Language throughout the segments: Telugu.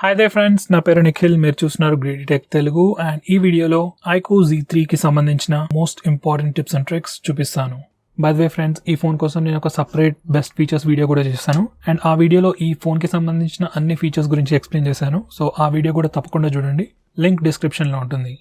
హాయ్ దే ఫ్రెండ్స్, నా పేరు నిఖిల్. మీరు చూస్తున్నారు గ్రేడీ టెక్ తెలుగు. అండ్ ఈ వీడియోలో ఐకో Z3కి సంబంధించిన most important tips and tricks చూపిస్తాను. బై ద వే ఫ్రెండ్స్, ఈ ఫోన్ కోసం నేను ఒక సపరేట్ బెస్ట్ ఫీచర్స్ వీడియో కూడా చేశాను. అండ్ ఆ వీడియోలో ఈ ఫోన్కి సంబంధించిన అన్ని ఫీచర్స్ గురించి ఎక్స్ప్లెయిన్ చేశాను. సో ఆ వీడియో కూడా తప్పకుండా చూడండి, లింక్ డిస్క్రిప్షన్లో ఉంటుంది.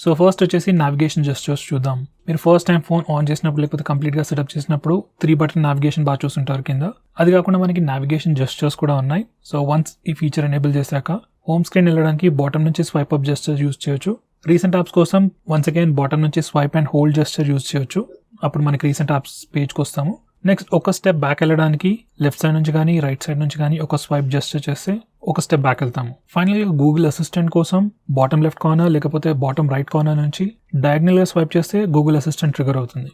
సో ఫస్ట్ వచ్చేసి నావిగేషన్ జెస్చర్స్ చూద్దాం. మీరు ఫస్ట్ టైం ఫోన్ ఆన్ చేసినప్పుడు లేకపోతే కంప్లీట్గా సెటప్ చేసినప్పుడు 3 బటన్ నావిగేషన్ బాగా చూస్తుంటారు కింద. అది కాకుండా మనకి నావిగేషన్ జెస్చర్స్ కూడా ఉన్నాయి. సో వన్స్ ఈ ఫీచర్ ఎనేబుల్ చేశాక హోమ్ స్క్రీన్ వెళ్ళడానికి బాటమ్ నుంచి స్వైప్ అప్ జెస్చర్ యూజ్ చేయొచ్చు. రీసెంట్ యాప్స్ కోసం వన్స్ అగైన్ బాటమ్ నుంచి swipe and hold gesture use చేయొచ్చు. అప్పుడు మనకి రీసెంట్ యాప్స్ పేజ్కి వస్తాము. నెక్స్ట్ ఒక స్టెప్ బ్యాక్ వెళ్ళడానికి లెఫ్ట్ సైడ్ నుంచి కానీ రైట్ సైడ్ నుంచి కానీ ఒక స్వైప్ జెస్చర్ చేస్తే ఒక స్టెప్ బ్యాక్ వెళ్తాము. ఫైనల్గా గూగుల్ అసిస్టెంట్ కోసం బాటమ్ లెఫ్ట్ కార్నర్ లేకపోతే బాటమ్ రైట్ కార్నర్ నుంచి డయాగ్నల్గా స్వైప్ చేస్తే గూగుల్ అసిస్టెంట్ ట్రిగర్ అవుతుంది.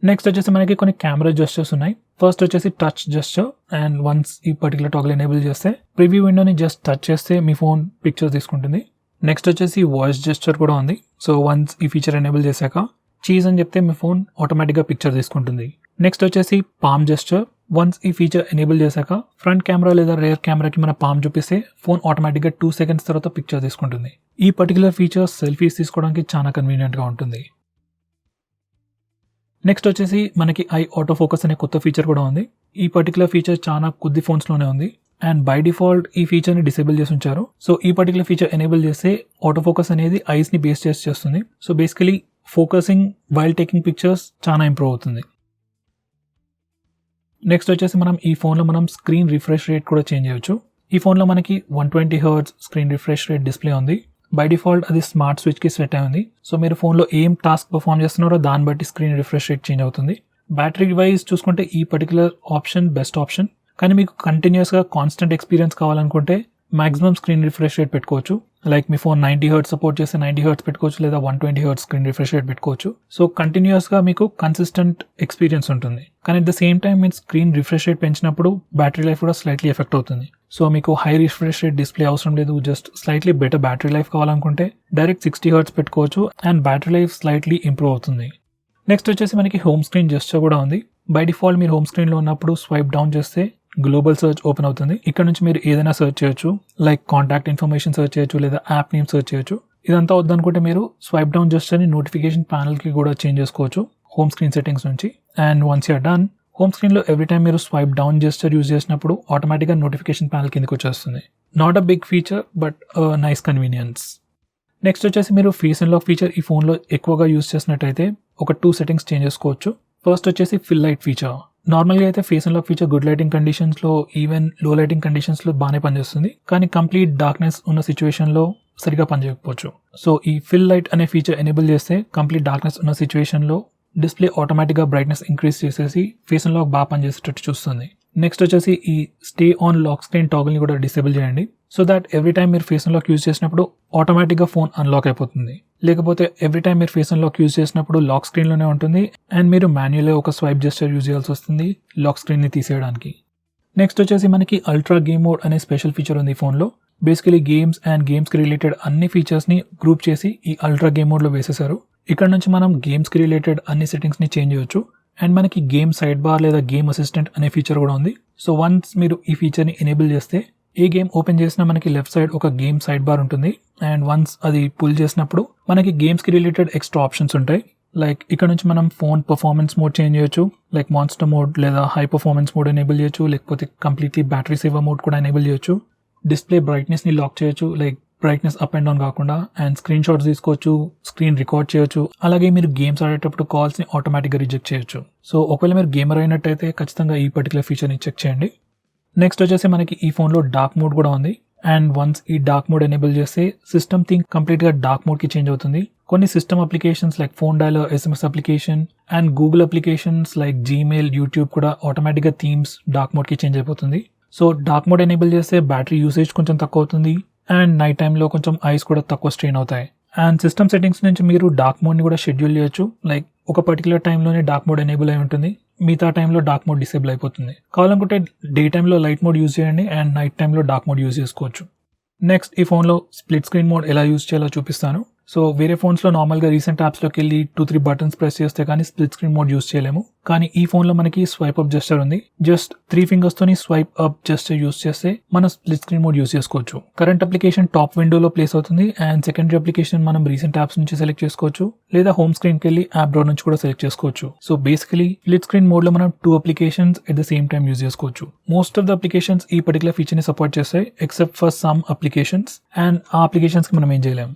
నెక్స్ట్ వచ్చేసి మనకి కొన్ని కెమెరా జెస్చర్స్ ఉన్నాయి. ఫస్ట్ వచ్చేసి టచ్ జెస్చర్. అండ్ వన్స్ ఈ పర్టికులర్ టాగ్ల్ ఎనేబుల్ చేస్తే ప్రివ్యూ విండోని జస్ట్ టచ్ చేస్తే మీ ఫోన్ పిక్చర్స్ తీసుకుంటుంది. నెక్స్ట్ వచ్చేసి వాయిస్ జెస్చర్ కూడా ఉంది. సో వన్స్ ఈ ఫీచర్ ఎనేబుల్ చేశాక చీజ్ అని చెప్తే మీ ఫోన్ ఆటోమేటిక్గా పిక్చర్ తీసుకుంటుంది. నెక్స్ట్ వచ్చేసి పామ్ జెస్చర్. వన్స్ ఈ ఫీచర్ ఎనేబుల్ చేశాక ఫ్రంట్ కెమెరా లేదా రేర్ కెమెరాకి మన పామ్ చూపిస్తే ఫోన్ ఆటోమేటిక్గా 2 సెకండ్స్ తర్వాత పిక్చర్ తీసుకుంటుంది. ఈ పర్టికులర్ ఫీచర్ సెల్ఫీస్ తీసుకోవడానికి చాలా కన్వీనియంట్గా ఉంటుంది. నెక్స్ట్ వచ్చేసి మనకి ఐ ఆటో ఫోకస్ అనే కొత్త ఫీచర్ కూడా ఉంది. ఈ పర్టికులర్ ఫీచర్ చాలా కొద్ది ఫోన్స్లోనే ఉంది. అండ్ బై డిఫాల్ట్ ఈ ఫీచర్ని డిసేబుల్ చేసి ఉంచారు. సో ఈ పర్టికులర్ ఫీచర్ ఎనేబుల్ చేస్తే ఆటో ఫోకస్ అనేది ఐస్ని బేస్ చేస్తుంది. So basically focusing while taking pictures చాలా ఇంప్రూవ్ అవుతుంది. నెక్స్ట్ వచ్చేసి ఈ ఫోన్లో మనం స్క్రీన్ రిఫ్రెష్ రేట్ కూడా చేంజ్ చేయొచ్చు. ఈ ఫోన్లో మనకి 120 Hz screen refresh rate display ఉంది. బై డిఫాల్ట్ అది స్మార్ట్ స్విచ్కి సెట్ అయింది. సో మీరు ఫోన్లో ఏం టాస్క్ పర్ఫామ్ చేస్తున్నారో దాన్ని బట్టి స్క్రీన్ రిఫ్రెష్ రేట్ చేంజ్ అవుతుంది. బ్యాటరీ వైజ్ చూసుకుంటే ఈ పర్టికులర్ ఆప్షన్ బెస్ట్ ఆప్షన్. కానీ మీకు కంటిన్యూస్గా కాన్స్టెంట్ ఎక్స్పీరియన్స్ కావాలనుకుంటే మాక్సిమం స్క్రీన్ రిఫ్రెష్ రేట్ పెట్టుకోవచ్చు. లైక్ మీ ఫోన్ 90 Hz సపోర్ట్ చేస్తే 90 Hz పెట్టుకోవచ్చు, లేదా 120 Hz స్క్రీన్ రిఫ్రెష్ రేట్ పెట్టుకోవచ్చు. సో కంటిన్యూస్గా మీకు కన్సిస్టెంట్ ఎక్స్పీరియన్స్ ఉంటుంది. కానీ అట్ ద సేమ్ టైం మీరు స్క్రీన్ రిఫ్రెష్ రేట్ పెంచినప్పుడు బ్యాటరీ లైఫ్ కూడా స్లైట్లీ ఎఫెక్ట్ అవుతుంది. సో మీకు హై రిఫ్రెష్ రేట్ డిస్ప్లే అవసరం లేదు, just slightly better battery life కావాలనుకుంటే డైరెక్ట్ 60 Hz పెట్టుకోవచ్చు and battery life slightly improve అవుతుంది. నెక్స్ట్ వచ్చేసి మనకి హోమ్ స్క్రీన్ జెస్చర్ కూడా ఉంది. బై డిఫాల్ట్ మీరు హోమ్ స్క్రీన్లో ఉన్నప్పుడు స్వైప్ డౌన్ చేస్తే గ్లోబల్ సర్చ్ ఓపెన్ అవుతుంది. ఇక్కడ నుంచి మీరు ఏదైనా సర్చ్ చేయొచ్చు, లైక్ కాంటాక్ట్ ఇన్ఫర్మేషన్ సర్చ్ చేయొచ్చు లేదా యాప్ నేమ్ సర్చ్ చేయొచ్చు. ఇదంతా వద్దనుకుంటే మీరు స్వైప్ డౌన్ జెస్చర్ని నోటిఫికేషన్ ప్యానల్కి కూడా చేంజ్ చేసుకోవచ్చు హోమ్ స్క్రీన్ సెట్టింగ్స్ నుంచి. And once you're done, home స్క్రీన్లో ఎవ్రీ టైం మీరు స్వైప్ డౌన్ జెస్చర్ యూజ్ చేసినప్పుడు ఆటోమేటిక్గా నోటిఫికేషన్ ప్యానల్ కిందకి వచ్చేస్తుంది. Not a big feature but nice convenience. Next వచ్చేసి మీరు ఫేస్ అన్లాక్ ఫీచర్ ఈ ఫోన్లో ఎక్కువగా యూజ్ చేసినట్టయితే ఒక 2 సెట్టింగ్స్ చేంజ్ చేసుకోవచ్చు. ఫస్ట్ వచ్చేసి ఫిల్ లైట్ ఫీచర్. నార్మల్గా అయితే face unlock feature good lighting కండిషన్స్లో ఈవెన్ లో లైటింగ్ కండిషన్స్లో బాగానే పనిచేస్తుంది. కానీ కంప్లీట్ డార్క్నెస్ ఉన్న సిచ్యువేషన్లో సరిగా పనిచేయకపోవచ్చు. సో ఈ ఫిల్ లైట్ అనే ఫీచర్ ఎనేబుల్ చేస్తే కంప్లీట్ డార్క్నెస్ ఉన్న సిచ్యువేషన్లో డిస్ప్లే ఆటోమేటిక్గా బ్రైట్నెస్ ఇంక్రీజ్ చేసేసి ఫేస్ అన్లాక్ బాగా పనిచేసేటట్టు చూస్తుంది. నెక్స్ట్ వచ్చేసి ఈ స్టే ఆన్ లాక్ స్క్రీన్ టాగుల్ని కూడా డిసేబుల్ చేయండి. సో దాట్ ఎవ్రీ టైం మీరు ఫేస్ అన్లాక్ యూజ్ చేసినప్పుడు ఆటోమేటిక్గా ఫోన్ అన్లాక్ అయిపోతుంది. లేకపోతే ఎవ్రీ టైం మీరు ఫేస్ అన్లాక్ యూజ్ చేసినప్పుడు లాక్ స్క్రీన్లోనే ఉంటుంది అండ్ మీరు మాన్యువల్గా ఒక స్వైప్ జెస్చర్ యూజ్ చేయాల్సి వస్తుంది లాక్ స్క్రీన్ని తీసేయడానికి. నెక్స్ట్ వచ్చేసి మనకి అల్ట్రా గేమ్ మోడ్ అనే స్పెషల్ ఫీచర్ ఉంది ఈ ఫోన్లో. బేసికలీ గేమ్స్ అండ్ గేమ్స్కి రిలేటెడ్ అన్ని ఫీచర్స్ని గ్రూప్ చేసి ఈ అల్ట్రా గేమ్ మోడ్లో వేసేసారు. ఇక్కడ నుంచి మనం గేమ్స్కి రిలేటెడ్ అన్ని సెట్టింగ్స్ని చేంజ్ చేయొచ్చు. అండ్ మనకి గేమ్ సైడ్ బార్ లేదా గేమ్ అసిస్టెంట్ అనే ఫీచర్ కూడా ఉంది. సో వన్స్ మీరు ఈ ఫీచర్ని ఎనేబుల్ చేస్తే ఏ గేమ్ ఓపెన్ చేసినా మనకి లెఫ్ట్ సైడ్ ఒక గేమ్ సైడ్ బార్ ఉంటుంది. అండ్ వన్స్ అది పుల్ చేసినప్పుడు మనకి గేమ్స్కి రిలేటెడ్ ఎక్స్ట్రా ఆప్షన్స్ ఉంటాయి. లైక్ ఇక్కడ నుంచి మనం ఫోన్ పర్ఫార్మెన్స్ మోడ్ చేంజ్ చేయొచ్చు, లైక్ మాన్స్టర్ మోడ్ లేదా హై పర్ఫార్మెన్స్ మోడ్ ఎనేబుల్ చేయొచ్చు, లేకపోతే కంప్లీట్లీ బ్యాటరీ సేవర్ మోడ్ కూడా ఎనేబుల్ చేయొచ్చు. డిస్ప్లే బ్రైట్నెస్ని లాక్ చేయొచ్చు, like brightness up and down కాకుండా. అండ్ స్క్రీన్ షాట్స్ తీసుకోవచ్చు, స్క్రీన్ రికార్డ్ చేయొచ్చు. అలాగే మీరు గేమ్స్ ఆడేటప్పుడు కాల్స్ని ఆటోమేటిక్గా రిజెక్ట్ చేయొచ్చు. సో ఒకవేళ మీరు గేమర్ అయినట్టయితే ఖచ్చితంగా ఈ పర్టికులర్ ఫీచర్ని చెక్ చేయండి. నెక్స్ట్ వచ్చేసి మనకి ఈ ఫోన్లో డార్క్ మోడ్ కూడా ఉంది. అండ్ వన్స్ ఈ డార్క్ మోడ్ ఎనేబుల్ చేస్తే సిస్టమ్ థింగ్ కంప్లీట్గా డార్క్ మోడ్కి చేంజ్ అవుతుంది. కొన్ని system applications like phone dialler, SMS application and Google applications like Gmail, YouTube కూడా ఆటోమేటిక్గా థీమ్స్ డార్క్ మోడ్కి చేంజ్ అయిపోతుంది. సో డార్క్ మోడ్ ఎనేబుల్ చేస్తే బ్యాటరీ యూసేజ్ కొంచెం తక్కువ అవుతుంది అండ్ నైట్ టైంలో కొంచెం ఐస్ కూడా తక్కువ స్ట్రెయిన్ అవుతాయి. అండ్ సిస్టమ్ సెట్టింగ్స్ నుంచి మీరు డార్క్ మోడ్ని కూడా షెడ్యూల్ చేయొచ్చు. లైక్ ఒక పర్టికులర్ టైంలోనే డార్క్ మోడ్ ఎనేబుల్ అయి ఉంటుంది, మిగతా టైంలో డార్క్ మోడ్ డిసేబుల్ అయిపోతుంది. కావాలనుకుంటే డే టైంలో లైట్ మోడ్ యూజ్ చేయండి అండ్ నైట్ టైంలో డార్క్ మోడ్ యూజ్ చేసుకోవచ్చు. నెక్స్ట్ ఈ ఫోన్లో స్ప్లిట్ స్క్రీన్ మోడ్ ఎలా యూజ్ చేయాలో చూపిస్తాను. సో వేరే ఫోన్స్లో నార్మల్గా రీసెంట్ యాప్స్లోకి వెళ్ళి 2-3 బటన్స్ ప్రెస్ చేస్తే కానీ స్ప్లిట్ స్క్రీన్ మోడ్ యూస్ చేయలేము. కానీ ఈ ఫోన్లో మనకి స్వైప్ అప్ జెస్చర్ ఉంది. జస్ట్ 3 ఫింగర్స్తోని స్వైప్ అప్ జెస్చర్ యూస్ చేస్తే మనం స్ప్లిట్ స్క్రీన్ మోడ్ యూస్ చేసుకోవచ్చు. కరెంట్ అప్లికేషన్ టాప్ విండోలో ప్లేస్ అవుతుంది అండ్ సెకండరీ అప్లికేషన్ మనం రీసెంట్ యాప్స్ నుంచి సెలెక్ట్ చేసుకోవచ్చు లేదా హోమ్ స్క్రీన్కి వెళ్ళి యాప్ డ్రా నుంచి కూడా సెలెక్ట్ చేసుకోవచ్చు. సో బేసికలీ స్ప్లిట్ స్క్రీన్ మోడ్లో మనం 2 applications at the same time use చేసుకోవచ్చు. మోస్ట్ ఆఫ్ ద అప్లికేషన్స్ ఈ పర్టికులర్ ఫీచర్ని సపోర్ట్ చేస్తాయి except for some applications and ఆ అప్లికేషన్స్కి మనం ఏం చేయలేము.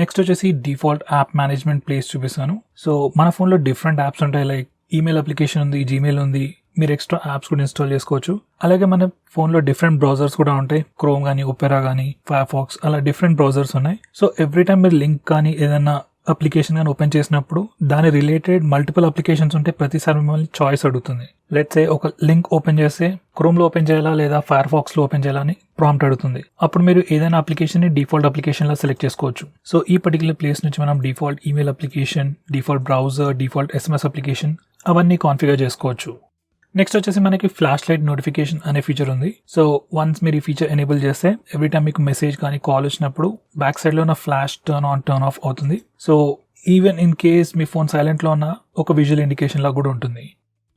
నెక్స్ట్ వచ్చేసి డిఫాల్ట్ యాప్ మేనేజ్మెంట్ ప్లేస్ చూపిస్తాను. సో మన ఫోన్లో డిఫరెంట్ యాప్స్ ఉంటాయి. లైక్ ఈమెయిల్ అప్లికేషన్ ఉంది, జీమెయిల్ ఉంది, మీరు ఎక్స్ట్రా యాప్స్ కూడా ఇన్స్టాల్ చేసుకోవచ్చు. అలాగే మన ఫోన్లో డిఫరెంట్ బ్రౌజర్స్ కూడా ఉంటాయి. క్రోమ్ కానీ, ఒపెరా కానీ, ఫైర్ ఫాక్స్, అలా డిఫరెంట్ బ్రౌజర్స్ ఉన్నాయి. సో ఎవ్రీ టైం మీరు లింక్ కానీ ఏదైనా అప్లికేషన్ కానీ ఓపెన్ చేసినప్పుడు దాని రిలేటెడ్ మల్టిపుల్ అప్లికేషన్స్ ఉంటే ప్రతిసారి మిమ్మల్ని చాయిస్ అడుగుతుంది. లెట్స్ సే ఒక లింక్ ఓపెన్ చేస్తే క్రోమ్లో ఓపెన్ చేయాలా లేదా ఫైర్ ఫాక్స్లో ఓపెన్ చేయాలా అని ప్రాంప్ట్ అడుగుతుంది. అప్పుడు మీరు ఏదైనా అప్లికేషన్ని డిఫాల్ట్ అప్లికేషన్లో సెలెక్ట్ చేసుకోవచ్చు. సో ఈ పర్టికులర్ ప్లేస్ నుంచి మనం default email application, default browser, default SMS application అవన్నీ కాన్ఫిగర్ చేసుకోవచ్చు. నెక్స్ట్ వచ్చేసి మనకి ఫ్లాష్ లైట్ నోటిఫికేషన్ అనే ఫీచర్ ఉంది. సో వన్స్ మీరు ఈ ఫీచర్ ఎనేబుల్ చేస్తే ఎవ్రీ టైం మీకు మెసేజ్ కానీ కాల్ వచ్చినప్పుడు బ్యాక్ సైడ్లో ఉన్న flash turn on turn off అవుతుంది. సో ఈవెన్ ఇన్ కేస్ మీ ఫోన్ సైలెంట్లో ఉన్న ఒక విజువల్ ఇండికేషన్ లా కూడా ఉంటుంది.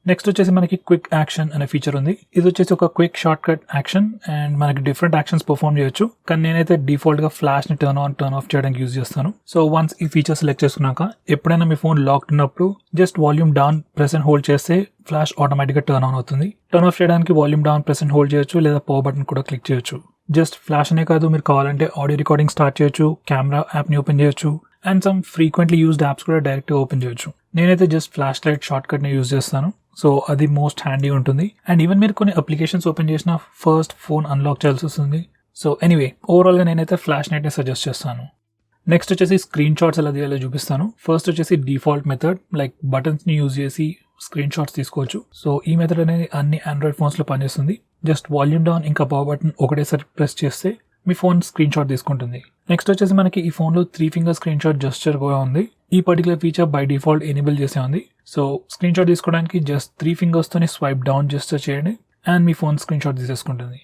నెక్స్ట్ వచ్చేసి మనకి క్విక్ యాక్షన్ అనే ఫీచర్ ఉంది. ఇది వచ్చేసి ఒక quick short cut action and మనకి డిఫరెంట్ యాక్షన్స్ పర్ఫామ్ చేయొచ్చు. కానీ నేనైతే డిఫాల్ట్ గా ఫ్లాష్ ని టర్న్ ఆన్ టర్న్ ఆఫ్ చేయడానికి యూజ్ చేస్తాను. సో వన్స్ ఈ ఫీచర్ సెలెక్ట్ చేసుకున్నాక ఎప్పుడైనా మీ ఫోన్ లాక్డ్ ఉన్నప్పుడు just volume down press and hold చేస్తే ఫ్లాష్ ఆటోమేటిక్ గా టర్న్ ఆన్ అవుతుంది. టర్న్ ఆఫ్ చేయడానికి volume down press and hold చేయొచ్చు లేదా పవర్ బటన్ కూడా క్లిక్ చేయొచ్చు. జస్ట్ ఫ్లాష్ అనే కాదు, మీరు కావాలంటే ఆడియో రికార్డింగ్ స్టార్ట్ చేయొచ్చు, కెమెరా యాప్ ని ఓపెన్ చేయొచ్చు and some frequently used apps కూడా డైరెక్ట్ గా ఓపెన్ చేయొచ్చు. నేనైతే just flash light short cut ని యూజ్ చేస్తాను. సో అది మోస్ట్ హ్యాండీ ఉంటుంది. అండ్ ఈవెన్ మీరు కొన్ని అప్లికేషన్స్ ఓపెన్ చేసిన ఫస్ట్ ఫోన్ అన్లాక్ చేయాల్సి వస్తుంది. సో ఎనీవే ఓవరాల్గా నేనైతే ఫ్లాష్ లైట్ని సజెస్ట్ చేస్తాను. నెక్స్ట్ వచ్చేసి స్క్రీన్ షాట్స్ ఎలా తీయాలో చూపిస్తాను. ఫస్ట్ వచ్చేసి డిఫాల్ట్ మెథడ్ లైక్ బటన్స్ని యూజ్ చేసి స్క్రీన్ షాట్స్ తీసుకోవచ్చు. సో ఈ మెథడ్ అనేది అన్ని ఆండ్రాయిడ్ ఫోన్స్లో పనిచేస్తుంది. జస్ట్ వాల్యూమ్ డౌన్ ఇంకా పవర్ బటన్ ఒకటేసారి ప్రెస్ చేస్తే మీ ఫోన్ స్క్రీన్ షాట్ తీసుకుంటుంది. నెక్స్ట్ వచ్చేసి మనకి ఈ ఫోన్లో 3 ఫింగర్ స్క్రీన్ షాట్ జెస్చర్ కూడా ఉంది. ఈ particular feature by default enable చేసే ఉంది. సో స్క్రీన్ షాట్ తీసుకోవడానికి జస్ట్ 3 ఫింగర్స్తోనే స్వైప్ డౌన్ జెస్చర్ చేయండి అండ్ మీ ఫోన్ స్క్రీన్ షాట్ తీసేసుకుంటుంది.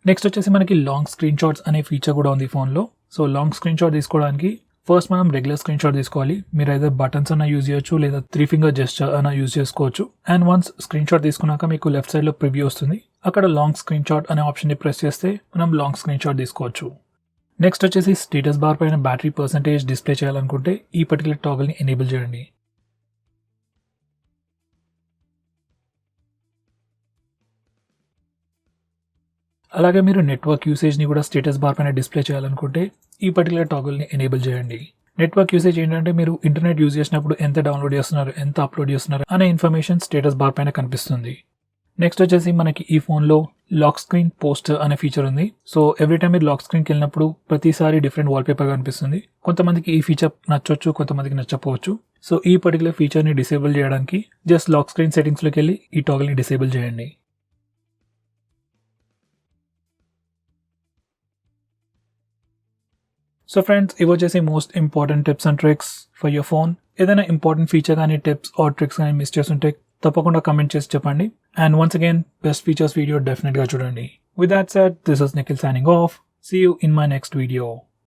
నెక్స్ట్ వచ్చేసి మనకి లాంగ్ స్క్రీన్ షాట్స్ అనే ఫీచర్ కూడా ఉంది ఈ ఫోన్లో. సో లాంగ్ స్క్రీన్ షాట్ తీసుకోవడానికి ఫస్ట్ మనం రెగ్యులర్ స్క్రీన్ షాట్ తీసుకోవాలి. మీరు అయితే బటన్స్ అన్న యూజ్ చేయొచ్చు లేదా 3 ఫింగర్ జెస్చర్ అన్న యూజ్ చేసుకోవచ్చు. అండ్ వన్స్ స్క్రీన్ షాట్ తీసుకున్నాక మీకు లెఫ్ట్ సైడ్లో ప్రివ్యూ వస్తుంది. అక్కడ లాంగ్ స్క్రీన్ షాట్ అనే ఆప్షన్ని ప్రెస్ చేస్తే మనం లాంగ్ స్క్రీన్ షాట్ తీసుకోవచ్చు. నెక్స్ట్ వచ్చేసి స్టేటస్ బార్ పైన బ్యాటరీ పర్సెంటేజ్ డిస్ప్లే చేయాలనుకుంటే ఈ పర్టికులర్ టాగల్ని ఎనేబుల్ చేయండి. అలాగే మీరు నెట్వర్క్ యూసేజ్ని కూడా స్టేటస్ బార్ పైన డిస్ప్లే చేయాలనుకుంటే ఈ పర్టికులర్ టాగల్ని ఎనేబుల్ చేయండి. నెట్వర్క్ యూసేజ్ ఏంటంటే మీరు ఇంటర్నెట్ యూజ్ చేసినప్పుడు ఎంత డౌన్లోడ్ చేస్తున్నారు, ఎంత అప్లోడ్ చేస్తున్నారు అనే ఇన్ఫర్మేషన్ స్టేటస్ బార్ పైన కనిపిస్తుంది. నెక్స్ట్ వచ్చేసి మనకి ఈ ఫోన్లో లాక్ స్క్రీన్ పోస్టర్ అనే ఫీచర్ ఉంది. సో ఎవ్రీ టైం మీరు లాక్ స్క్రీన్కి వెళ్ళినప్పుడు ప్రతిసారి డిఫరెంట్ వాల్పేపర్ కనిపిస్తుంది. కొంతమందికి ఈ ఫీచర్ నచ్చొచ్చు, కొంతమందికి నచ్చకపోవచ్చు. సో ఈ పర్టికులర్ ఫీచర్ని డిసేబుల్ చేయడానికి జస్ట్ లాక్ స్క్రీన్ సెట్టింగ్స్లోకి వెళ్ళి ఈ టాగల్ని డిసేబుల్ చేయండి. సో ఫ్రెండ్స్, ఇవి వచ్చేసి most important tips and tricks for your phone. ఏదైనా ఇంపార్టెంట్ ఫీచర్ కానీ టిప్స్ ఆర్ ట్రిక్స్ కానీ మిస్ చేస్తుంటే తప్పకుండా కమెంట్ చేసి చెప్పండి. And once again best features video డెఫినెట్గా చూడండి. With that said, this is Nikhil signing off. See you in my next video.